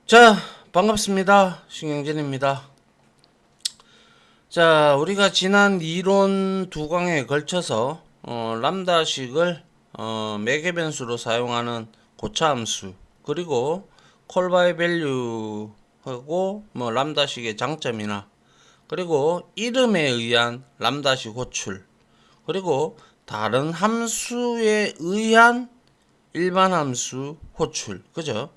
자, 반갑습니다. 신경진입니다. 자, 우리가 지난 이론 두 강에 걸쳐서 람다식을 매개 변수로 사용하는 고차함수, 그리고 콜바이 밸류하고 람다식의 장점이나, 그리고 이름에 의한 람다식 호출, 그리고 다른 함수에 의한 일반 함수 호출, 그죠?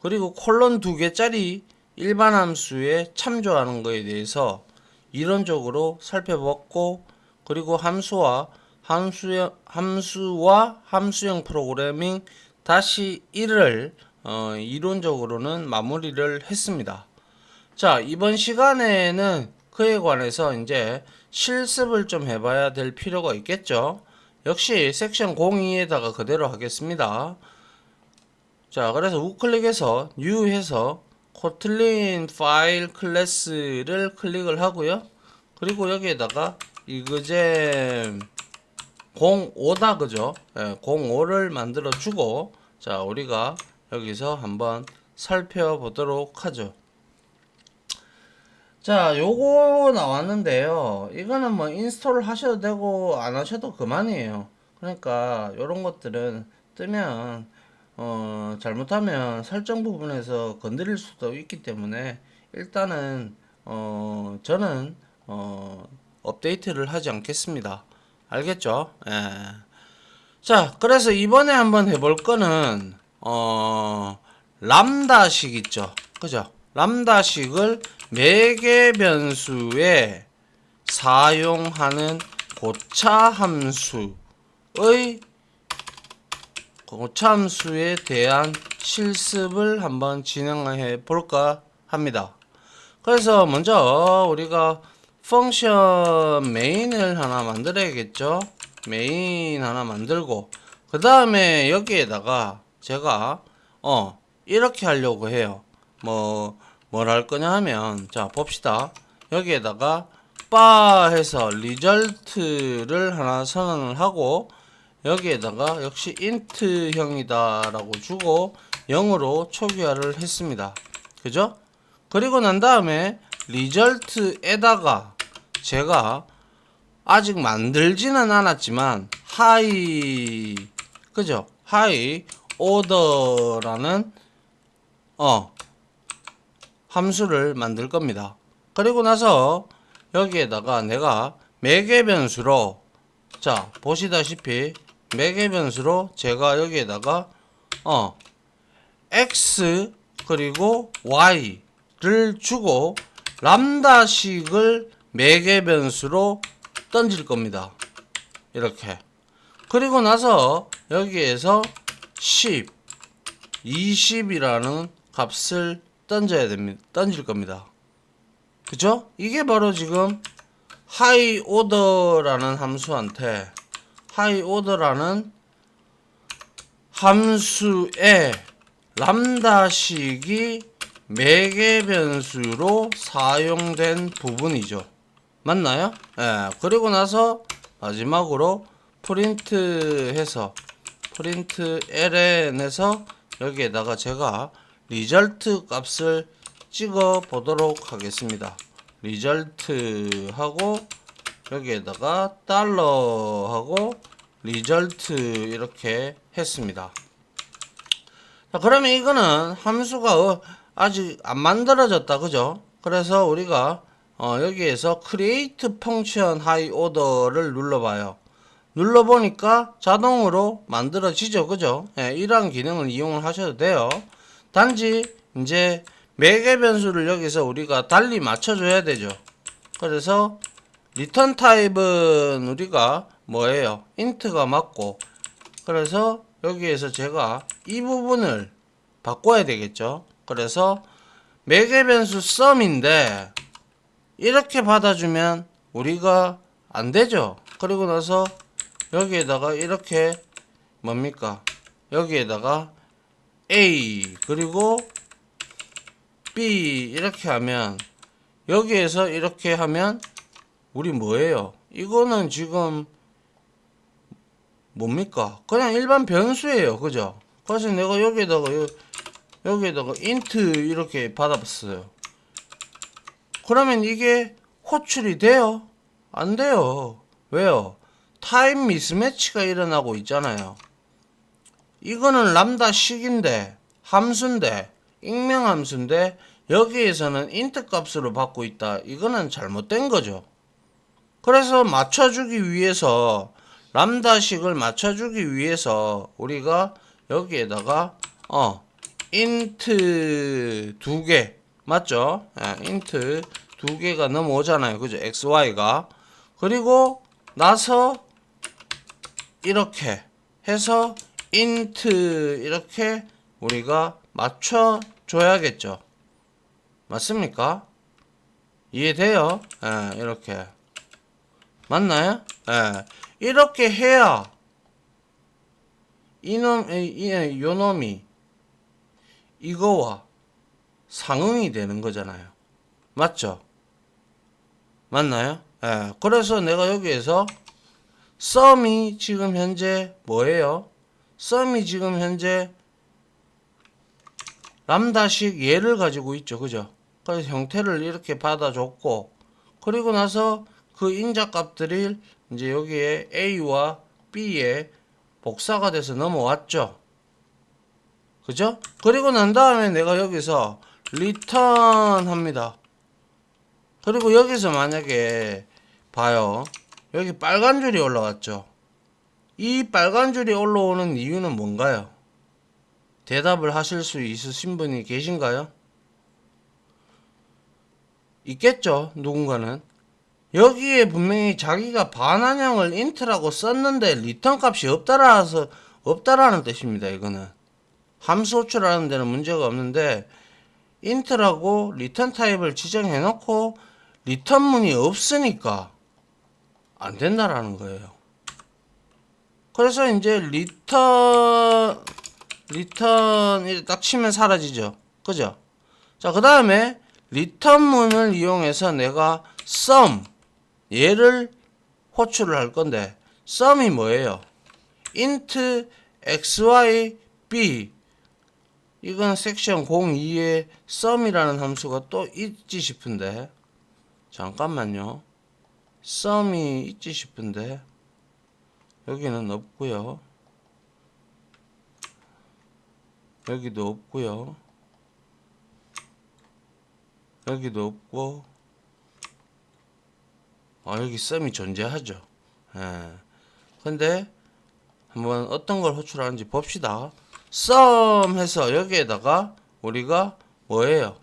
그리고 콜론 두 개짜리 일반 함수에 참조하는 것에 대해서 이론적으로 살펴봤고, 그리고 함수형 프로그래밍 다시 1을 이론적으로는 마무리를 했습니다. 자, 이번 시간에는 그에 관해서 이제 실습을 좀 해봐야 될 필요가 있겠죠. 역시 섹션 02에다가 그대로 하겠습니다. 자, 그래서 우클릭해서 New 해서 코틀린 파일 클래스를 클릭을 하고요. 그리고 여기에다가 이그잼 05다, 그죠? 05를 만들어 주고, 자, 우리가 여기서 한번 살펴보도록 하죠. 자, 요거 나왔는데요. 이거는 뭐 인스톨 하셔도 되고 안 하셔도 그만이에요. 그러니까 요런 것들은 뜨면 잘못하면 설정 부분에서 건드릴 수도 있기 때문에 일단은 저는 업데이트를 하지 않겠습니다. 알겠죠? 예. 자, 그래서 이번에 한번 해볼 거는 람다식 있죠. 그죠? 람다식을 매개 변수에 사용하는 고차함수에 대한 실습을 한번 진행해 볼까 합니다. 그래서 먼저 우리가 펑션 메인을 하나 만들어야겠죠. 메인 하나 만들고, 그 다음에 여기에다가 제가 이렇게 하려고 해요. 뭘 할 거냐 하면, 자, 봅시다. 여기에다가 바 해서 리절트를 하나 선언을 하고, 여기에다가 역시 int형이다 라고 주고 0으로 초기화를 했습니다. 그죠? 그리고 난 다음에 리절트에다가 제가 아직 만들지는 않았지만 그죠? 하이 오더라는 함수를 만들 겁니다. 그리고 나서 여기에다가 내가 매개 변수로, 자, 보시다시피 매개 변수로 제가 여기에다가 x 그리고 y를 주고 람다식을 매개 변수로 던질 겁니다. 이렇게. 그리고 나서 여기에서 10, 20이라는 값을 던질 겁니다. 그죠? 이게 바로 지금 하이 오더라는 함수한테 하이 오더라는 함수에 람다식이 매개 변수로 사용된 부분이죠. 맞나요? 예. 그리고 나서 마지막으로 프린트해서 프린트 ln에서 여기에다가 제가 리절트 값을 찍어 보도록 하겠습니다. 리절트 하고 여기에다가 달러 하고 리절트 이렇게 했습니다. 자, 그러면 이거는 함수가 아직 안 만들어졌다, 그죠? 그래서 우리가 여기에서 create function high order를 눌러봐요. 눌러보니까 자동으로 만들어지죠, 그죠? 예, 이러한 기능을 이용을 하셔도 돼요. 단지 이제 매개 변수를 여기서 우리가 달리 맞춰줘야 되죠. 그래서 리턴 타입은 우리가 뭐예요? int가 맞고, 그래서 여기에서 제가 이 부분을 바꿔야 되겠죠. 그래서 매개 변수 sum인데 이렇게 받아주면 우리가 안 되죠. 그리고 나서 여기에다가 이렇게 뭡니까? 여기에다가 A 그리고 B 이렇게 하면, 여기에서 이렇게 하면 우리 뭐예요? 이거는 지금 뭡니까? 그냥 일반 변수예요. 그죠? 그래서 내가 여기에다가 여기에다가 int 이렇게 받아봤어요. 그러면 이게 호출이 돼요? 안 돼요. 왜요? 타임 미스매치가 일어나고 있잖아요. 이거는 람다식인데, 함수인데, 익명 함수인데, 여기에서는 int 값으로 받고 있다. 이거는 잘못된 거죠. 그래서 맞춰주기 위해서, 람다식을 맞춰주기 위해서, 우리가 여기에다가, int 두 개, 맞죠? int 두 개가 넘어오잖아요. 그죠? xy가. 그리고 나서, 이렇게 해서, int 이렇게 우리가 맞춰줘야겠죠. 맞습니까? 이해돼요? 이렇게. 맞나요? 이렇게 해야 요놈이 이거와 상응이 되는 거잖아요. 맞죠? 맞나요? 그래서 내가 여기에서 썸이 지금 현재 뭐예요? 썸이 지금 현재 람다식 얘를 가지고 있죠. 그죠? 그래서 형태를 이렇게 받아줬고, 그리고 나서 그 인자값들이 이제 여기에 A와 B에 복사가 돼서 넘어왔죠. 그죠? 그리고 난 다음에 내가 여기서 return 합니다. 그리고 여기서 만약에 봐요. 여기 빨간 줄이 올라왔죠. 이 빨간 줄이 올라오는 이유는 뭔가요? 대답을 하실 수 있으신 분이 계신가요? 있겠죠, 누군가는. 여기에 분명히 자기가 반환형을 int라고 썼는데 리턴 값이 없다라는 뜻입니다. 이거는 함수 호출하는 데는 문제가 없는데 int라고 리턴 타입을 지정해 놓고 리턴문이 없으니까 안 된다라는 거예요. 그래서 이제 리턴 이렇게 딱 치면 사라지죠. 그죠? 자, 그 다음에 리턴문을 이용해서 내가 sum 얘를 호출을 할 건데 sum이 뭐예요? int xy b 이건 섹션 02에 sum이라는 함수가 또 있지 싶은데 잠깐만요. sum이 있지 싶은데 여기는 없고요. 여기도 없고요. 여기도 없고 여기 sum이 존재하죠. 근데 한번 어떤 걸 호출하는지 봅시다. sum 해서 여기에다가 우리가 뭐예요?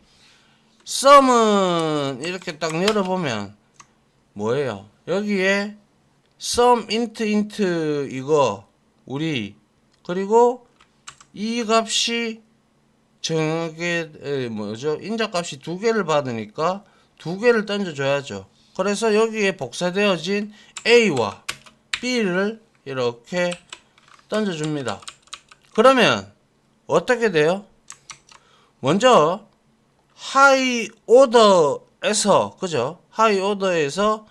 sum은 이렇게 딱 열어보면 뭐예요? 여기에 sum int 이거 우리 그리고 이 값이 정하게 뭐죠? 인자값이 두 개를 받으니까 두 개를 던져줘야죠. 그래서 여기에 복사되어진 A와 B를 이렇게 던져줍니다. 그러면 어떻게 돼요? 먼저 하이 오더에서 그죠? 하이 오더에서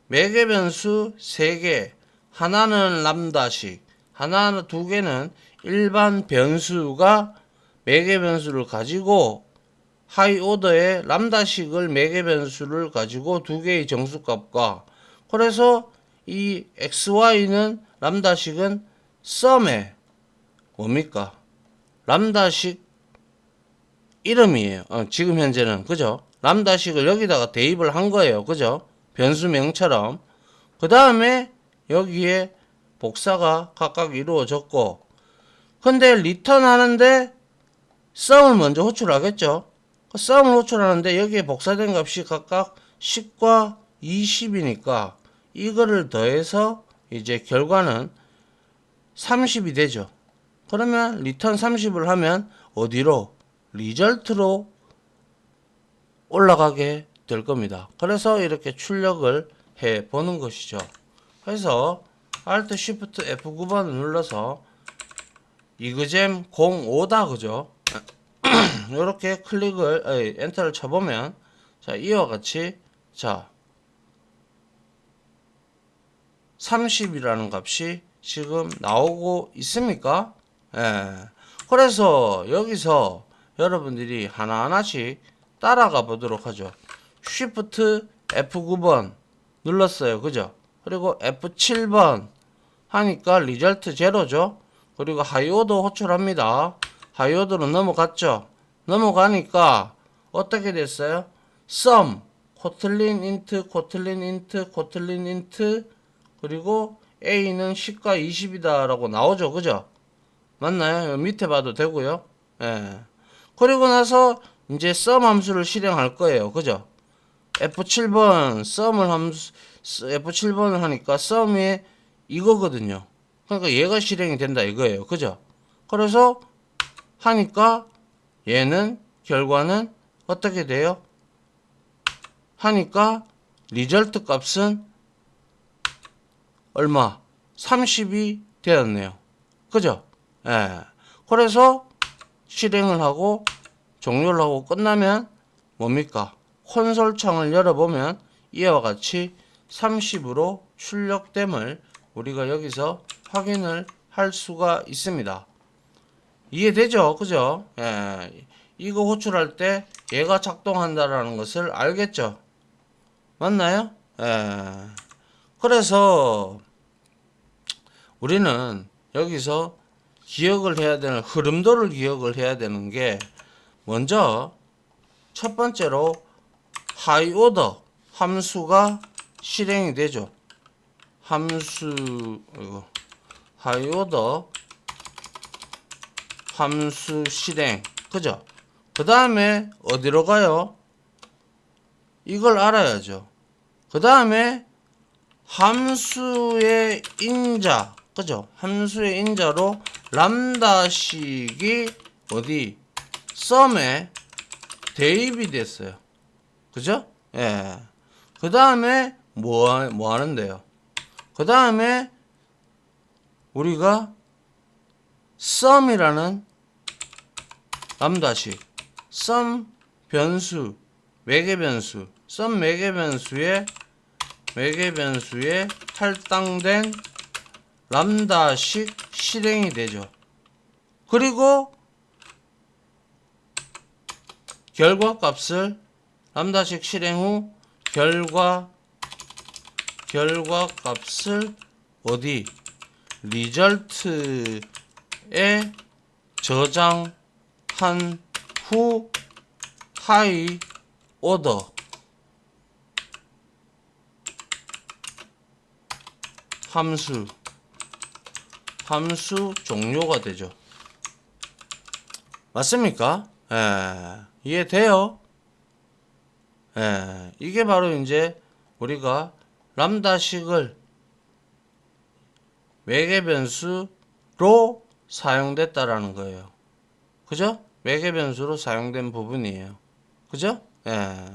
매개 변수 3개, 하나는 람다식, 하나는 두 개는 일반 변수가 매개 변수를 가지고 하이 오더의 람다식을 매개 변수를 가지고 두 개의 정수값과 그래서 이 xy는 람다식은 sum의 뭡니까? 람다식 이름이에요. 지금 현재는 그죠? 람다식을 여기다가 대입을 한 거예요. 그죠? 변수명처럼. 그 다음에 여기에 복사가 각각 이루어졌고 근데 리턴 하는데 sum을 먼저 호출하겠죠. sum을 호출하는데 여기에 복사된 값이 각각 10과 20이니까 이거를 더해서 이제 결과는 30이 되죠. 그러면 리턴 30을 하면 어디로? 리절트로 올라가게 될 겁니다. 그래서 이렇게 출력을 해 보는 것이죠. 그래서 Alt Shift F9번을 눌러서 이그잼 05다 그죠? 이렇게 클릭을 엔터를 쳐보면 자 이와 같이 자 30이라는 값이 지금 나오고 있습니까? 그래서 여기서 여러분들이 하나하나씩 따라가 보도록 하죠. Shift F9번 눌렀어요. 그죠? 그리고 F7번 하니까 리절트 제로죠. 그리고 하이오드 호출합니다. 하이오드로 넘어갔죠. 넘어가니까 어떻게 됐어요? sum 코틀린 인트 코틀린 인트 코틀린 인트 그리고 A는 10과 20이다 라고 나오죠. 그죠? 맞나요? 밑에 봐도 되고요. 예. 그리고 나서 이제 sum 함수를 실행할 거예요. 그죠? F7번 sum을 함수 F7번을 하니까 sum이 이거거든요. 그러니까 얘가 실행이 된다 이거예요. 그죠? 그래서 하니까 얘는 결과는 어떻게 돼요? 하니까 리절트 값은 얼마? 30이 되었네요. 그죠? 예. 그래서 실행을 하고 종료를 하고 끝나면 뭡니까? 콘솔 창을 열어보면 이와 같이 30으로 출력됨을 우리가 여기서 확인을 할 수가 있습니다. 이해되죠? 그죠? 예. 이거 호출할 때 얘가 작동한다라는 것을 알겠죠? 맞나요? 예. 그래서 우리는 여기서 기억을 해야 되는 흐름도를 기억을 해야 되는 게 먼저 첫 번째로 하이 오더 함수가 실행이 되죠. 하이 오더 함수 실행. 그죠? 그 다음에 어디로 가요? 이걸 알아야죠. 그 다음에 함수의 인자. 그죠? 함수의 인자로 람다식이 어디? sum에 대입이 됐어요. 그죠? 예. 그 다음에 뭐 하는데요? 그 다음에 우리가 sum이라는 람다식 sum 변수 매개 변수 sum 매개 변수에 할당된 람다식 실행이 되죠. 그리고 결과 값을 람다식 실행 후 결과 값을 어디 리절트에 저장한 후 하이 오더 함수 종료가 되죠. 맞습니까? 예. 이해돼요? 예. 이게 바로 이제 우리가 람다식을 매개 변수로 사용됐다라는 거예요. 그죠? 매개 변수로 사용된 부분이에요. 그죠? 예.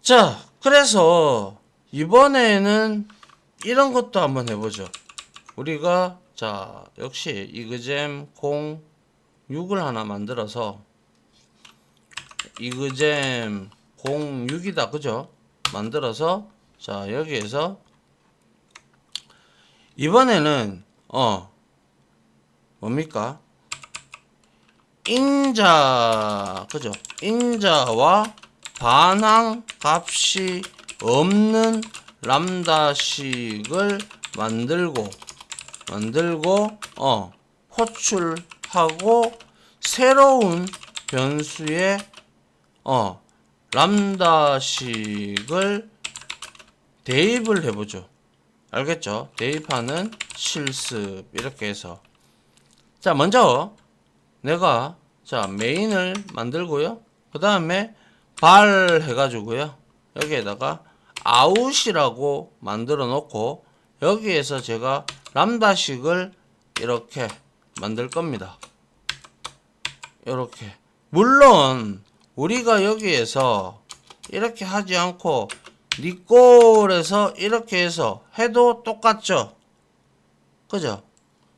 자, 그래서 이번에는 이런 것도 한번 해보죠. 우리가 자 역시 이그잼 06을 하나 만들어서 이그잼 06이다 그죠? 만들어서 자 여기에서 이번에는 뭡니까? 인자 그죠? 인자와 반항 값이 없는 람다식을 만들고 호출하고 새로운 변수에 람다식을 대입을 해보죠. 알겠죠? 대입하는 실습 이렇게 해서 자 먼저 내가 자 메인을 만들고요. 그 다음에 발 해가지고요. 여기에다가 아웃이라고 만들어 놓고 여기에서 제가 람다식을 이렇게 만들 겁니다. 이렇게 물론 우리가 여기에서 이렇게 하지 않고 니꼴에서 이렇게 해서 해도 똑같죠. 그죠?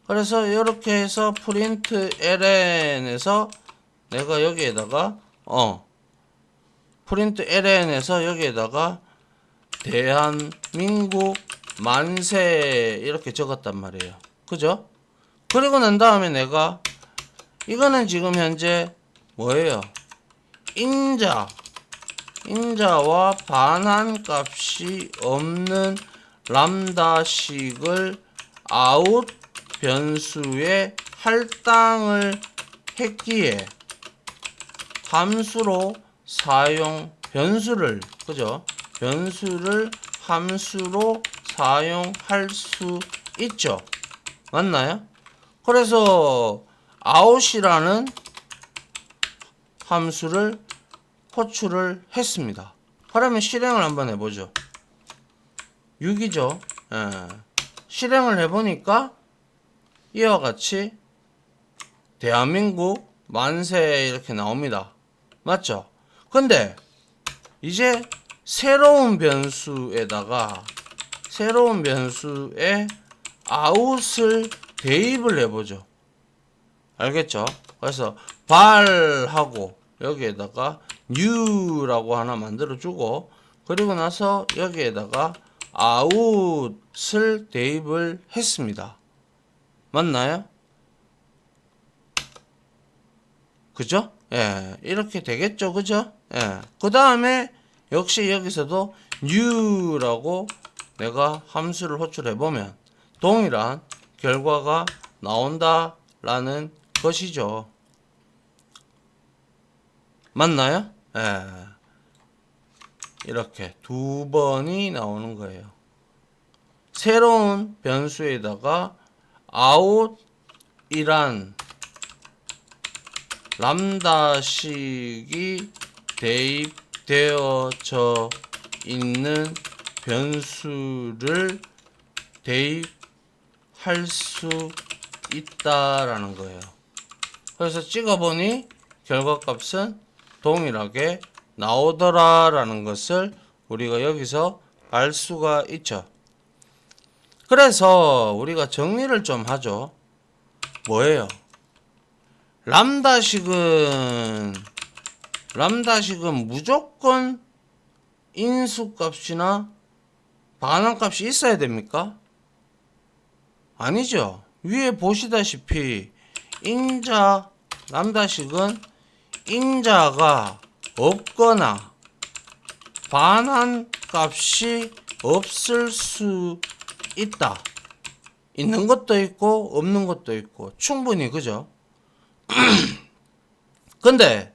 그래서 이렇게 해서 프린트 ln에서 내가 여기에다가 프린트 ln에서 여기에다가 대한민국 만세 이렇게 적었단 말이에요. 그죠? 그리고 난 다음에 내가 이거는 지금 현재 뭐예요? 인자와 반환값이 없는 람다식을 아웃 변수에 할당을 했기에 함수로 그죠? 변수를 함수로 사용할 수 있죠. 맞나요? 그래서 out이라는 함수를 호출을 했습니다. 그러면 실행을 한번 해보죠. 6이죠. 실행을 해보니까 이와 같이 대한민국 만세 이렇게 나옵니다. 맞죠? 근데 이제 새로운 변수에 out을 대입을 해보죠. 알겠죠? 그래서 발하고 여기에다가 new라고 하나 만들어주고, 그리고 나서 여기에다가 out을 대입을 했습니다. 맞나요? 그죠? 예, 이렇게 되겠죠, 그죠? 예. 그 다음에 역시 여기서도 new라고 내가 함수를 호출해보면 동일한 결과가 나온다라는 것이죠. 맞나요? 예. 이렇게 두 번이 나오는 거예요. 새로운 변수에다가 out이란 람다식이 대입되어져 있는 변수를 대입할 수 있다라는 거예요. 그래서 찍어보니 결과값은 동일하게 나오더라라는 것을 우리가 여기서 알 수가 있죠. 그래서 우리가 정리를 좀 하죠. 뭐예요? 람다식은 무조건 인수값이나 반환값이 있어야 됩니까? 아니죠. 위에 보시다시피 람다식은 인자가 없거나 반환값이 없을 수 있다. 있는 것도 있고 없는 것도 있고 충분히, 그죠? 근데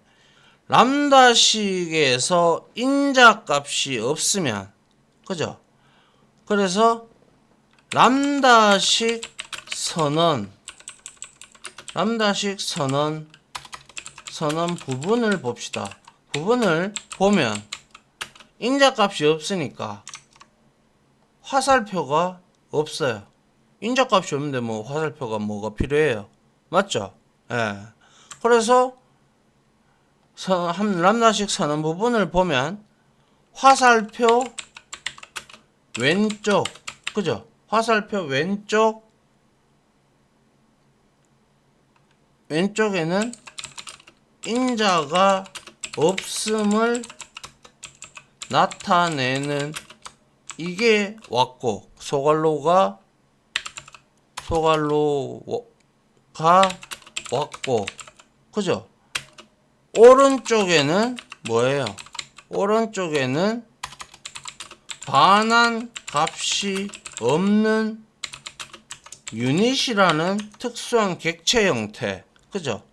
람다식에서 인자값이 없으면, 그죠? 그래서 람다식 선언 부분을 봅시다. 부분을 보면 인자값이 없으니까 화살표가 없어요. 인자값이 없는데 뭐 화살표가 뭐가 필요해요? 맞죠? 예. 그래서 람다식 선언 부분을 보면 화살표 왼쪽, 그죠? 화살표 왼쪽에는 인자가 없음을 나타내는 이게 왔고, 소갈로가 왔고, 그죠? 오른쪽에는 뭐예요? 오른쪽에는 반환 값이 없는 유닛이라는 특수한 객체 형태, 그죠?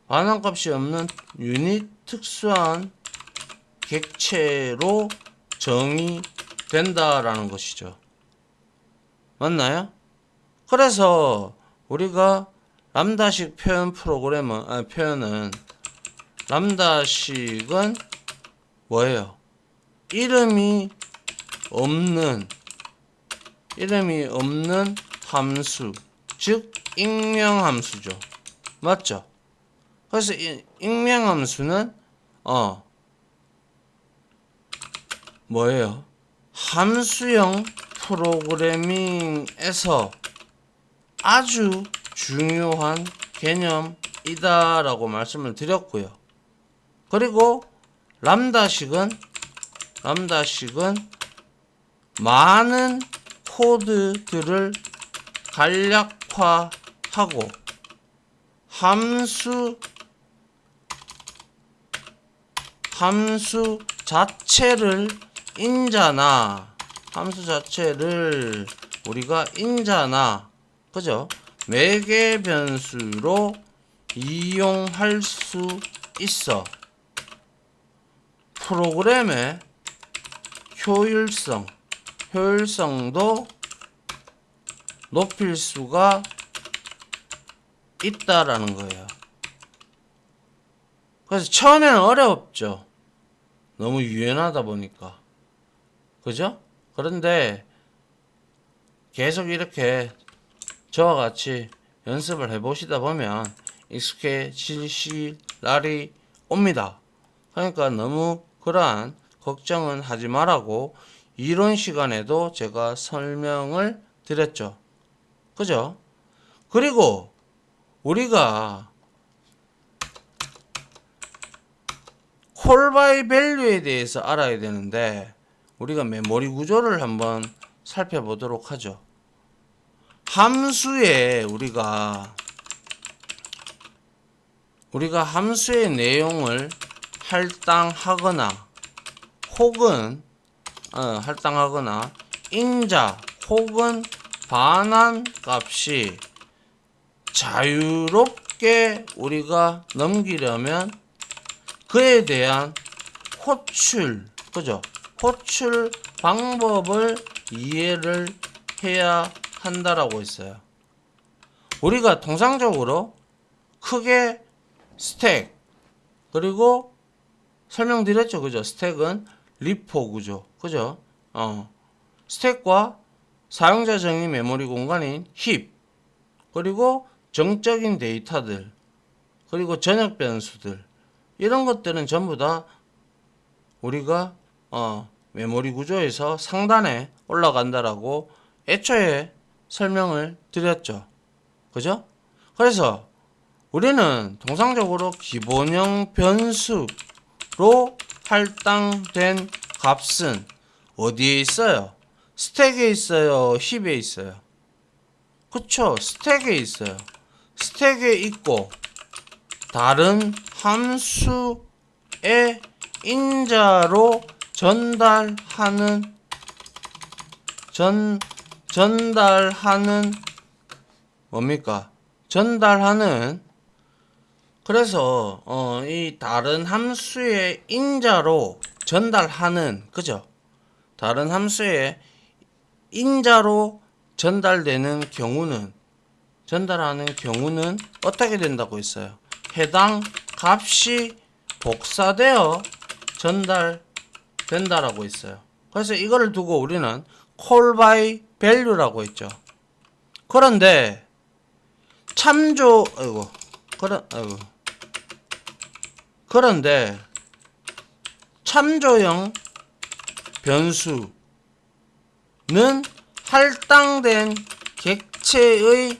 반환 값이 없는 유닛 특수한 객체로 정의된다라는 것이죠. 맞나요? 그래서 우리가 람다식 표현은 람다식은 뭐예요? 이름이 없는 함수, 즉 익명함수죠. 맞죠? 그래서 이 익명함수는 뭐예요? 함수형 프로그래밍에서 아주 중요한 개념이다라고 말씀을 드렸고요. 그리고 람다식은 많은 코드들을 간략화해서 하고 함수 자체를 인자나 함수 자체를 우리가 인자나 그죠? 매개 변수로 이용할 수 있어. 프로그램의 효율성도 높일 수가 있다라는 거예요. 그래서 처음에는 어렵죠. 너무 유연하다 보니까. 그죠? 그런데 계속 이렇게 저와 같이 연습을 해보시다 보면 익숙해지실 날이 옵니다. 그러니까 너무 그러한 걱정은 하지 말라고 이론 시간에도 제가 설명을 드렸죠. 그죠? 그리고 우리가 콜 바이 밸류에 대해서 알아야 되는데 우리가 메모리 구조를 한번 살펴보도록 하죠. 함수에 우리가 함수의 내용을 할당하거나 혹은 인자 혹은 반환 값이 자유롭게 우리가 넘기려면 그에 대한 그죠? 호출 방법을 이해를 해야 한다라고 했어요. 우리가 통상적으로 크게 스택 그리고 설명드렸죠. 그죠? 스택은 리포 구조. 그죠? 스택과 사용자 정의 메모리 공간인 힙 그리고 정적인 데이터들 그리고 전역 변수들 이런 것들은 전부 다 우리가 메모리 구조에서 상단에 올라간다라고 애초에 설명을 드렸죠. 그죠? 그래서 우리는 통상적으로 기본형 변수로 할당된 값은 어디에 있어요? 스택에 있어요? 힙에 있어요? 그쵸? 스택에 있어요. 스택에 있고 다른 함수의 인자로 전달하는 뭡니까? 그래서 이 다른 함수의 인자로 전달하는 그죠? 다른 함수의 인자로 전달하는 경우는 어떻게 된다고 했어요? 해당 값이 복사되어 전달된다라고 했어요. 그래서 이거를 두고 우리는 call by value라고 했죠. 그런데 그런데 참조형 변수는 할당된 객체의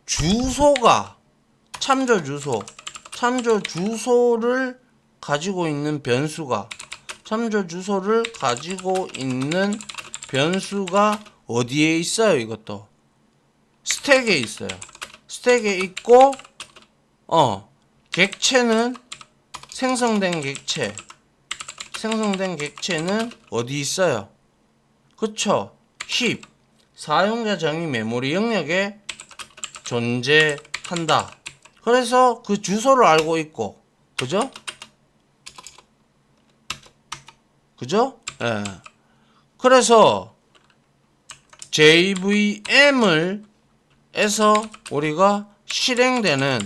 주소가 참조 주소를 가지고 있는 변수가 어디에 있어요? 이것도 스택에 있어요. 스택에 있고 객체는 생성된 객체는 어디 있어요? 그쵸? 힙 사용자 정의 메모리 영역에 존재한다. 그래서 그 주소를 알고 있고 그죠? 예. 그래서 JVM에서 우리가 실행되는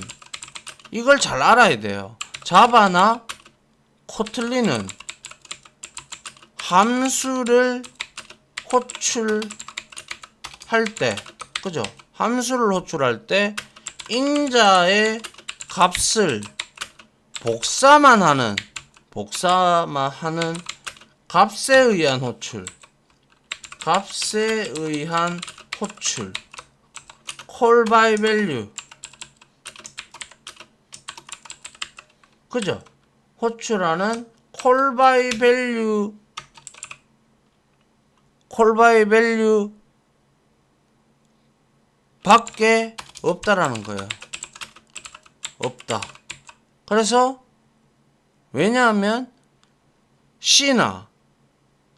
이걸 잘 알아야 돼요. 자바나 코틀린은 함수를 호출할 때 그죠? 함수를 호출할 때 인자의 값을 복사만 하는 값에 의한 호출 call by value 그죠? 호출하는 call by value 밖에 없다라는 거예요. 없다. 그래서 왜냐하면 C나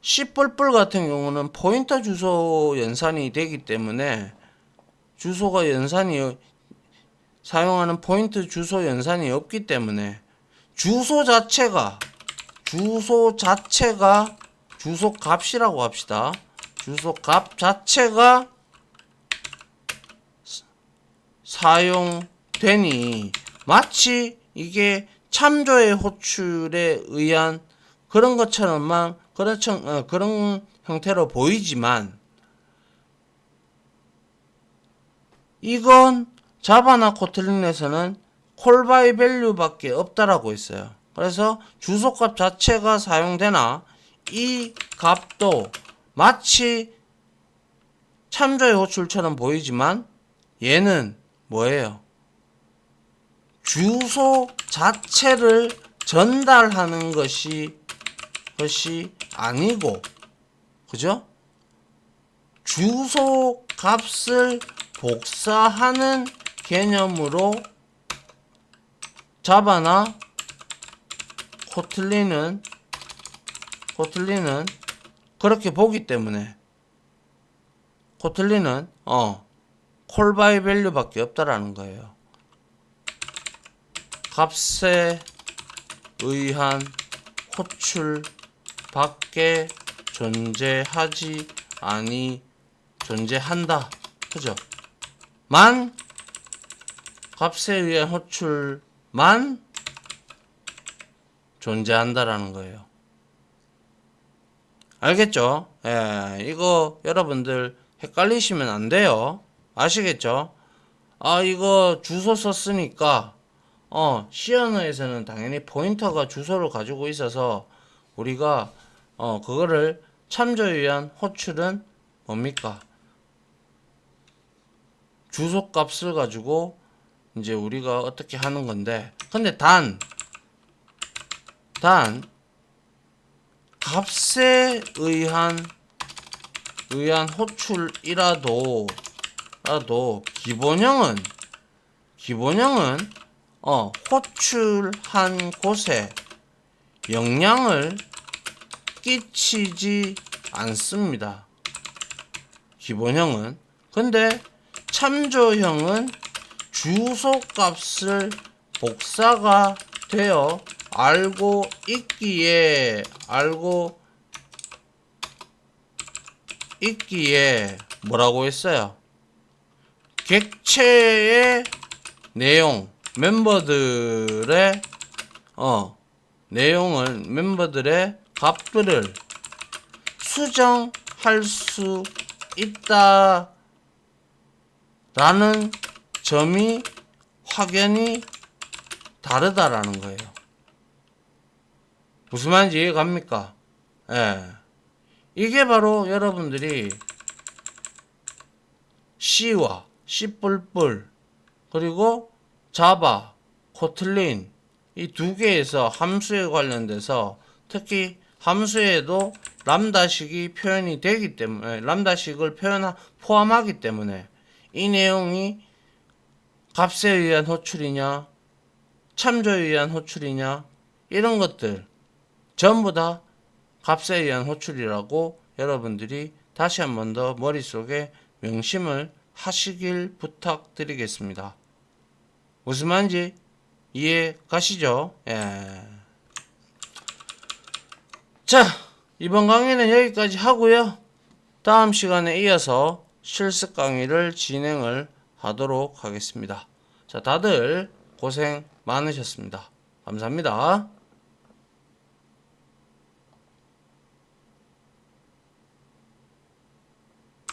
C++ 같은 경우는 포인터 주소 연산이 되기 때문에 주소가 연산이 사용하는 포인트 주소 연산이 없기 때문에 주소 자체가 주소 값이라고 합시다. 주소 값 자체가 사용되니 마치 이게 참조의 호출에 의한 그런 것처럼만 그런 형태로 보이지만 이건 자바나 코틀린에서는 콜 바이 밸류 밖에 없다라고 했어요. 그래서 주소값 자체가 사용되나 이 값도 마치 참조의 호출처럼 보이지만 얘는 뭐예요? 주소 자체를 전달하는 것이 아니고, 그죠? 주소 값을 복사하는 개념으로 자바나 코틀린은 그렇게 보기 때문에 코틀린은 콜 바이 밸류 밖에 없다라는 거예요. 값에 의한 호출 밖에 존재한다. 그죠? 값에 의한 호출만 존재한다라는 거예요. 알겠죠? 이거 여러분들 헷갈리시면 안 돼요. 아시겠죠? 이거 주소 썼으니까 C 언어에서는 당연히 포인터가 주소를 가지고 있어서 우리가 그거를 참조에 의한 호출은 뭡니까? 주소 값을 가지고 이제 우리가 어떻게 하는 건데, 근데 단 값에 의한 호출이라도 기본형은 호출한 곳에 영향을 끼치지 않습니다. 기본형은. 근데 참조형은 주소 값을 복사가 되어 알고 있기에 뭐라고 했어요? 객체의 내용, 멤버들의 값들을 수정할 수 있다라는 점이 확연히 다르다라는 거예요. 무슨 말인지 이해 갑니까? 이게 바로 여러분들이 C와 C++ 그리고 자바, 코틀린 이 두 개에서 함수에 관련돼서 특히 함수에도 람다식이 표현이 되기 때문에 람다식을 포함하기 때문에 이 내용이 값에 의한 호출이냐 참조에 의한 호출이냐 이런 것들 전부 다 값에 의한 호출이라고 여러분들이 다시 한 번 더 머릿속에 명심을 하시길 부탁드리겠습니다. 무슨 말인지 이해 가시죠? 자, 이번 강의는 여기까지 하고요. 다음 시간에 이어서 실습 강의를 진행을 하도록 하겠습니다. 자, 다들 고생 많으셨습니다. 감사합니다.